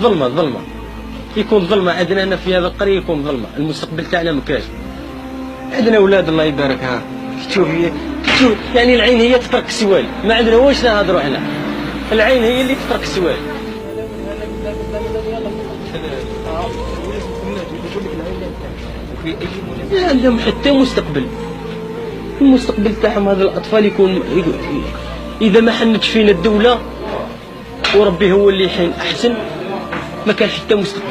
ظلمه يكون ظلمه عندنا هنا في هذا القريه، يكون ظلمه، المستقبل تاعنا ما كاش. عندنا اولاد الله يبارك، ها تشوف يعني العين هي تترك السوال، ما عندنا واش نهضروا حنا، العين هي اللي تترك السوال. لا عندهم حتى مستقبل، المستقبل تاعهم هذا الاطفال يكون اذا ما حنتش فينا الدوله وربي هو اللي يحين احسن، ما كان حتى مستقبل.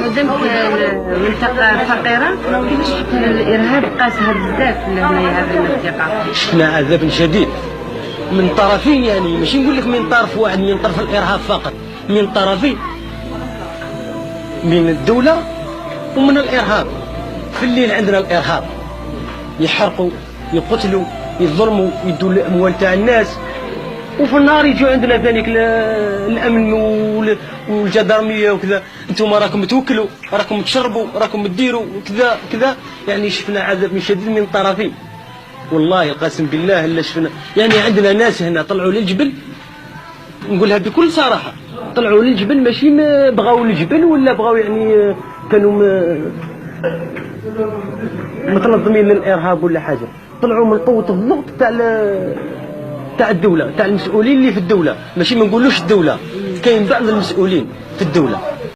مادام منطقه فقيره، كيفاش الارهاب قاسها بزاف هنايا هذه المنطقه؟ شفنا عذاب شديد من طرفين، يعني ماشي نقول لك من طرف واحد، من طرف الارهاب فقط، من طرفين، من الدوله ومن الارهاب. في الليل عندنا الارهاب، يحرقوا يقتلوا يظلموا يدوا الاموال تاع الناس، وفي النهار يجوا عندنا ذلك الامن والجدارميه وكذا، انتم راكم توكلوا، راكم تشربوا، راكم تديروا وكذا كذا. يعني شفنا عذاب شديد من طرفين، والله القسم بالله الا شفنا. يعني عندنا ناس هنا طلعوا للجبل، نقولها بكل صراحه، طلعوا للجبل ماشي بغاو الجبل ولا بغاو، يعني كانوا متنظمين للارهاب ولا حاجه، طلعوا من قوه الضغط تاع الدوله، تاع المسؤولين اللي في الدوله، ماشي ما نقولوش الدوله، كاين بعض المسؤولين في الدوله